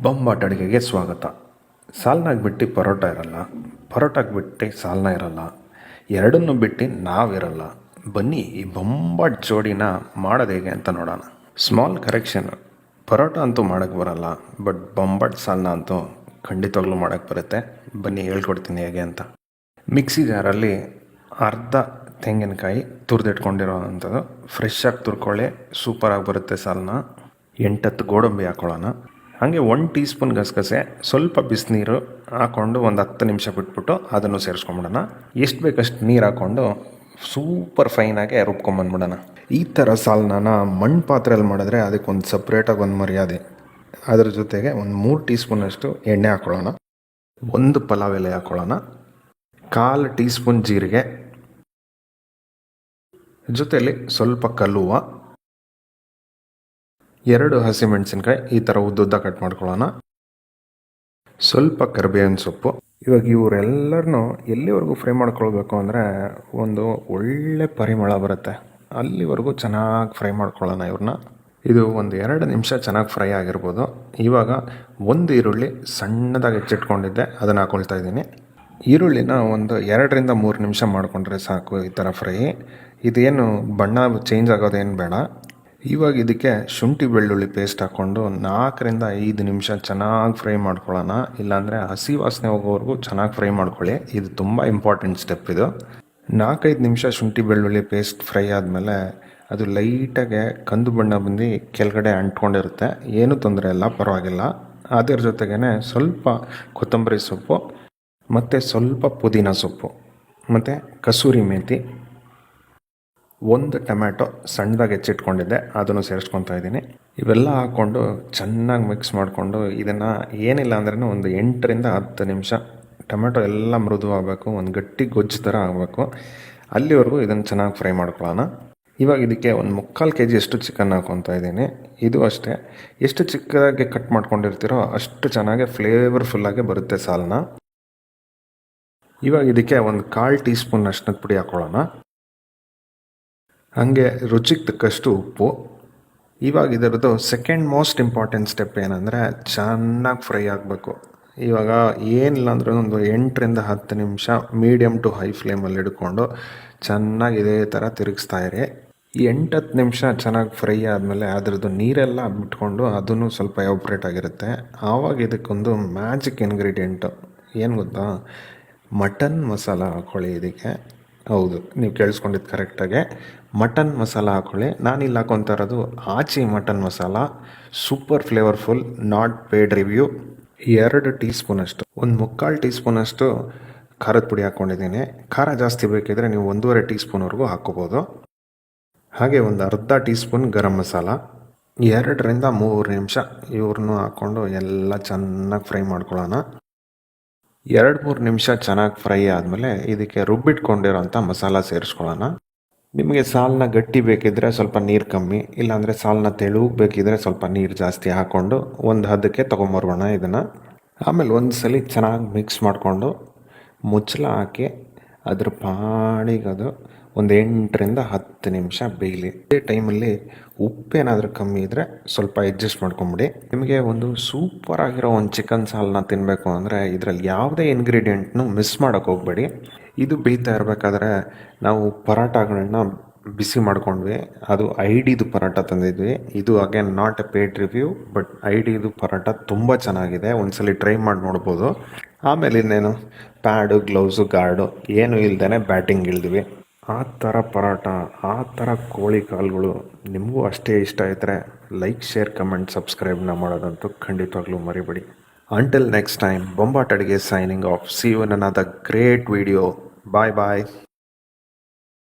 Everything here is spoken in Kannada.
ಬೊಂಬಾಟ್ ಅಡುಗೆಗೆ ಸ್ವಾಗತ. ಸಾಲ್ನಾಗ ಬಿಟ್ಟು ಪರೋಟ ಇರಲ್ಲ, ಪರೋಟಾಗೆ ಬಿಟ್ಟು ಸಾಲ್ನ ಇರಲ್ಲ, ಎರಡನ್ನೂ ಬಿಟ್ಟು ನಾವಿರಲ್ಲ. ಬನ್ನಿ ಈ ಬೊಂಬಾಟ್ ಜೋಡಿನ ಮಾಡೋದು ಹೇಗೆ ಅಂತ ನೋಡೋಣ. ಸ್ಮಾಲ್ ಕರೆಕ್ಷನ್, ಪರೋಟ ಅಂತೂ ಮಾಡೋಕ್ಕೆ ಬರಲ್ಲ, ಬಟ್ ಬೊಂಬಾಟ್ ಸಾಲ್ನ ಅಂತೂ ಖಂಡಿತವಾಗ್ಲೂ ಮಾಡೋಕ್ಕೆ ಬರುತ್ತೆ. ಬನ್ನಿ ಹೇಳ್ಕೊಡ್ತೀನಿ ಹೇಗೆ ಅಂತ. ಮಿಕ್ಸಿ ಜಾರಲ್ಲಿ ಅರ್ಧ ತೆಂಗಿನಕಾಯಿ ತುರಿದಿಟ್ಕೊಂಡಿರೋ ಅಂಥದ್ದು ಫ್ರೆಶ್ ಆಗಿ ತುರ್ಕೊಳ್ಳಿ, ಸೂಪರಾಗಿ ಬರುತ್ತೆ ಸಾಲ್ನ. 8-10 ಗೋಡಂಬಿ ಹಾಕ್ಕೊಳ್ಳೋಣ. ಹಾಗೆ 1 ಟೀ ಸ್ಪೂನ್ ಗಸಗಸೆ, ಸ್ವಲ್ಪ ಬಿಸಿನೀರು ಹಾಕ್ಕೊಂಡು ಒಂದು 10 ನಿಮಿಷ ಬಿಟ್ಬಿಟ್ಟು ಅದನ್ನು ಸೇರಿಸ್ಕೊಂಬಿಡೋಣ. ಎಷ್ಟು ಬೇಕಷ್ಟು ನೀರು ಹಾಕ್ಕೊಂಡು ಸೂಪರ್ ಫೈನಾಗೆ ರುಬ್ಕೊಂಬಂದ್ಬಿಡೋಣ. ಈ ಥರ ಸಾಲ್ನ ಮಣ್ಣು ಪಾತ್ರೆಯಲ್ಲಿ ಮಾಡಿದ್ರೆ ಅದಕ್ಕೊಂದು ಸಪ್ರೇಟಾಗಿ ಒಂದು ಮರ್ಯಾದೆ. ಅದ್ರ ಜೊತೆಗೆ ಒಂದು 3 ಟೀ ಸ್ಪೂನಷ್ಟು ಎಣ್ಣೆ ಹಾಕ್ಕೊಳ್ಳೋಣ, 1 ಪಲಾವ್ ಎಲೆ ಹಾಕ್ಕೊಳ್ಳೋಣ, 1/4 ಟೀ ಸ್ಪೂನ್ ಜೀರಿಗೆ, ಜೊತೆಯಲ್ಲಿ ಸ್ವಲ್ಪ ಕಲ್ಲುವ, 2 ಹಸಿಮೆಣಸಿನ್ಕಾಯಿ ಈ ಥರ ಉದ್ದುದ್ದ ಕಟ್ ಮಾಡ್ಕೊಳ್ಳೋಣ, ಸ್ವಲ್ಪ ಕರಿಬೇವಿನ ಸೊಪ್ಪು. ಇವಾಗ ಇವರೆಲ್ಲರನ್ನೂ ಎಲ್ಲಿವರೆಗೂ ಫ್ರೈ ಮಾಡ್ಕೊಳ್ಬೇಕು ಅಂದರೆ ಒಂದು ಒಳ್ಳೆ ಪರಿಮಳ ಬರುತ್ತೆ, ಅಲ್ಲಿವರೆಗೂ ಚೆನ್ನಾಗಿ ಫ್ರೈ ಮಾಡ್ಕೊಳ್ಳೋಣ ಇವ್ರನ್ನ. ಇದು ಒಂದು 2 ನಿಮಿಷ ಚೆನ್ನಾಗಿ ಫ್ರೈ ಆಗಿರ್ಬೋದು. ಇವಾಗ 1 ಈರುಳ್ಳಿ ಸಣ್ಣದಾಗಿ ಹೆಚ್ಚಿಟ್ಕೊಂಡಿದ್ದೆ, ಅದನ್ನು ಹಾಕ್ಕೊಳ್ತಾ ಇದ್ದೀನಿ. ಈರುಳ್ಳಿನ ಒಂದು 2-3 ನಿಮಿಷ ಮಾಡಿಕೊಂಡ್ರೆ ಸಾಕು ಈ ಥರ ಫ್ರೈ. ಇದೇನು ಬಣ್ಣ ಚೇಂಜ್ ಆಗೋದೇನು ಬೇಡ. ಇವಾಗ ಇದಕ್ಕೆ ಶುಂಠಿ ಬೆಳ್ಳುಳ್ಳಿ ಪೇಸ್ಟ್ ಹಾಕ್ಕೊಂಡು 4-5 ನಿಮಿಷ ಚೆನ್ನಾಗಿ ಫ್ರೈ ಮಾಡ್ಕೊಳ್ಳೋಣ. ಇಲ್ಲಾಂದರೆ ಹಸಿ ವಾಸನೆ ಹೋಗೋವರೆಗೂ ಚೆನ್ನಾಗಿ ಫ್ರೈ ಮಾಡ್ಕೊಳ್ಳಿ. ಇದು ತುಂಬ ಇಂಪಾರ್ಟೆಂಟ್ ಸ್ಟೆಪ್ ಇದು. 4-5 ನಿಮಿಷ ಶುಂಠಿ ಬೆಳ್ಳುಳ್ಳಿ ಪೇಸ್ಟ್ ಫ್ರೈ ಆದಮೇಲೆ ಅದು ಲೈಟಾಗೆ ಕಂದು ಬಣ್ಣ ಬಂದು ಕೆಳಗಡೆ ಅಂಟ್ಕೊಂಡಿರುತ್ತೆ. ಏನೂ ತೊಂದರೆ ಇಲ್ಲ, ಪರವಾಗಿಲ್ಲ. ಅದರ ಜೊತೆಗೇ ಸ್ವಲ್ಪ ಕೊತ್ತಂಬರಿ ಸೊಪ್ಪು ಮತ್ತು ಸ್ವಲ್ಪ ಪುದೀನ ಸೊಪ್ಪು ಮತ್ತು ಕಸೂರಿ ಮೇಥಿ, 1 ಟೊಮ್ಯಾಟೊ ಸಣ್ಣದಾಗಿ ಹೆಚ್ಚಿಟ್ಕೊಂಡಿದ್ದೆ, ಅದನ್ನು ಸೇರಿಸ್ಕೊತಾ ಇದ್ದೀನಿ. ಇವೆಲ್ಲ ಹಾಕ್ಕೊಂಡು ಚೆನ್ನಾಗಿ ಮಿಕ್ಸ್ ಮಾಡಿಕೊಂಡು ಇದನ್ನು ಏನಿಲ್ಲ ಅಂದ್ರೂ ಒಂದು 8-10 ನಿಮಿಷ ಟೊಮ್ಯಾಟೊ ಎಲ್ಲ ಮೃದುವಾಗಬೇಕು, ಒಂದು ಗಟ್ಟಿ ಗೊಜ್ಜು ಥರ ಆಗಬೇಕು. ಅಲ್ಲಿವರೆಗೂ ಇದನ್ನು ಚೆನ್ನಾಗಿ ಫ್ರೈ ಮಾಡ್ಕೊಳ್ಳೋಣ. ಇವಾಗ ಇದಕ್ಕೆ ಒಂದು 3/4 kg ಅಷ್ಟು ಚಿಕನ್ ಹಾಕ್ಕೊತಾ ಇದ್ದೀನಿ. ಇದು ಅಷ್ಟೇ, ಎಷ್ಟು ಚಿಕ್ಕದಾಗಿ ಕಟ್ ಮಾಡ್ಕೊಂಡಿರ್ತೀರೋ ಅಷ್ಟು ಚೆನ್ನಾಗಿ ಫ್ಲೇವರ್ಫುಲ್ಲಾಗಿ ಬರುತ್ತೆ ಸಾಲ್ನ. ಇವಾಗ ಇದಕ್ಕೆ ಒಂದು 1/4 ಟೀ ಸ್ಪೂನ್ ಅರ್ಶಿನದ ಪುಡಿ ಹಾಕ್ಕೊಳ್ಳೋಣ, ಹಾಗೆ ರುಚಿಗೆ ತಕ್ಕಷ್ಟು ಉಪ್ಪು. ಇವಾಗ ಇದರದ್ದು ಸೆಕೆಂಡ್ ಮೋಸ್ಟ್ ಇಂಪಾರ್ಟೆಂಟ್ ಸ್ಟೆಪ್ ಏನಂದರೆ ಚೆನ್ನಾಗಿ ಫ್ರೈ ಆಗಬೇಕು. ಇವಾಗ ಏನಿಲ್ಲ ಅಂದರೂ ಒಂದು 8-10 ನಿಮಿಷ ಮೀಡಿಯಮ್ ಟು ಹೈ ಫ್ಲೇಮಲ್ಲಿ ಹಿಡ್ಕೊಂಡು ಚೆನ್ನಾಗಿ ಇದೇ ಥರ ತಿರುಗಿಸ್ತಾ ಇರಿ. ಈ 8-10 ನಿಮಿಷ ಚೆನ್ನಾಗಿ ಫ್ರೈ ಆದಮೇಲೆ ಅದರದ್ದು ನೀರೆಲ್ಲ ಬಿಟ್ಕೊಂಡು ಅದನ್ನು ಸ್ವಲ್ಪ ಎವಾಪ್ರೇಟ್ ಆಗಿರುತ್ತೆ. ಆವಾಗ ಇದಕ್ಕೊಂದು ಮ್ಯಾಜಿಕ್ ಇಂಗ್ರೀಡಿಯೆಂಟು ಏನು ಗೊತ್ತಾ, ಮಟನ್ ಮಸಾಲ ಹಾಕ್ಕೊಳ್ಳಿ ಇದಕ್ಕೆ. ಹೌದು, ನೀವು ಕೇಳಿಸ್ಕೊಂಡಿದ್ದು ಕರೆಕ್ಟಾಗೆ, ಮಟನ್ ಮಸಾಲ ಹಾಕ್ಕೊಳ್ಳಿ. ನಾನಿಲ್ಲಿ ಹಾಕ್ಕೊತಾ ಇರೋದು Aachi mutton masala, super flavourful, not paid review. 2 tea ಸ್ಪೂನಷ್ಟು, ಒಂದು 3/4 ಟೀ ಸ್ಪೂನಷ್ಟು ಖಾರದ ಪುಡಿ ಹಾಕ್ಕೊಂಡಿದ್ದೀನಿ. ಖಾರ ಜಾಸ್ತಿ ಬೇಕಿದ್ರೆ ನೀವು 1.5 ಟೀ ಸ್ಪೂನ್ವರೆಗೂ ಹಾಕ್ಕೋಬೋದು. ಹಾಗೆ ಒಂದು ಅರ್ಧ ಟೀ ಸ್ಪೂನ್ ಗರಂ ಮಸಾಲ. 2-3 ನಿಮಿಷ ಇವ್ರನ್ನೂ ಹಾಕ್ಕೊಂಡು ಎಲ್ಲ ಚೆನ್ನಾಗಿ ಫ್ರೈ ಮಾಡ್ಕೊಳ್ಳೋಣ. 2-3 ನಿಮಿಷ ಚೆನ್ನಾಗಿ ಫ್ರೈ ಆದಮೇಲೆ ಇದಕ್ಕೆ ರುಬ್ಬಿಟ್ಕೊಂಡಿರೋಂಥ ಮಸಾಲ ಸೇರಿಸ್ಕೊಳ್ಳೋಣ. ನಿಮಗೆ ಸಾಲನ್ನ ಗಟ್ಟಿ ಬೇಕಿದ್ದರೆ ಸ್ವಲ್ಪ ನೀರು ಕಮ್ಮಿ, ಇಲ್ಲಾಂದರೆ ಸಾಲನ್ನ ತೆಳು ಬೇಕಿದ್ದರೆ ಸ್ವಲ್ಪ ನೀರು ಜಾಸ್ತಿ ಹಾಕ್ಕೊಂಡು ಒಂದು ಹದಕ್ಕೆ ತೊಗೊಂಬರೋಣ ಇದನ್ನು. ಆಮೇಲೆ ಒಂದು ಸಲ ಚೆನ್ನಾಗಿ ಮಿಕ್ಸ್ ಮಾಡಿಕೊಂಡು ಮುಚ್ಚಳ ಹಾಕಿ ಅದ್ರ ಪಾಡಿಗದು ಒಂದು 8-10 ನಿಮಿಷ ಬೇಯಲಿ. ಅದೇ ಟೈಮಲ್ಲಿ ಉಪ್ಪೇನಾದರೂ ಕಮ್ಮಿ ಇದ್ದರೆ ಸ್ವಲ್ಪ ಅಡ್ಜಸ್ಟ್ ಮಾಡ್ಕೊಂಬಿಡಿ. ನಿಮಗೆ ಒಂದು ಸೂಪರ್ ಆಗಿರೋ ಒಂದು ಚಿಕನ್ ಸಾಲನ್ನ ತಿನ್ನಬೇಕು ಅಂದರೆ ಇದರಲ್ಲಿ ಯಾವುದೇ ಇಂಗ್ರೀಡಿಯೆಂಟ್ನು ಮಿಸ್ ಮಾಡೋಕ್ಕೆ ಹೋಗಬೇಡಿ. ಇದು ಬೇಯ್ತಾ ಇರಬೇಕಾದ್ರೆ ನಾವು ಪರಾಟಗಳನ್ನ ಬಿಸಿ ಮಾಡ್ಕೊಂಡ್ವಿ. ಅದು ಐಡಿದು ಪರಾಟ ತಂದಿದ್ವಿ. ಇದು again not a paid review, but ಐಡಿದು ಪರಾಟ ತುಂಬ ಚೆನ್ನಾಗಿದೆ, ಒಂದ್ಸಲಿ ಟ್ರೈ ಮಾಡಿ ನೋಡ್ಬೋದು. ಆಮೇಲೆ ಇನ್ನೇನು ಪ್ಯಾಡು, ಗ್ಲೌಸು, ಗಾರ್ಡು ಏನೂ ಇಲ್ದೇ ಬ್ಯಾಟಿಂಗ್ ಇಳಿದ್ವಿ. ಆ ಥರ ಪರಾಟ, ಆ ಥರ ಕೋಳಿ ಕಾಳುಗಳು ನಿಮಗೂ ಅಷ್ಟೇ ಇಷ್ಟ ಇದ್ದರೆ ಲೈಕ್, ಶೇರ್, ಕಮೆಂಟ್, ಸಬ್ಸ್ಕ್ರೈಬ್ನ ಮಾಡೋದಂತೂ ಖಂಡಿತವಾಗ್ಲೂ ಮರಿಬೇಡಿ. Until next time, ಬೊಂಬಾಟ್ ಅಡುಗೆ signing off. See you in another great video. Bye bye.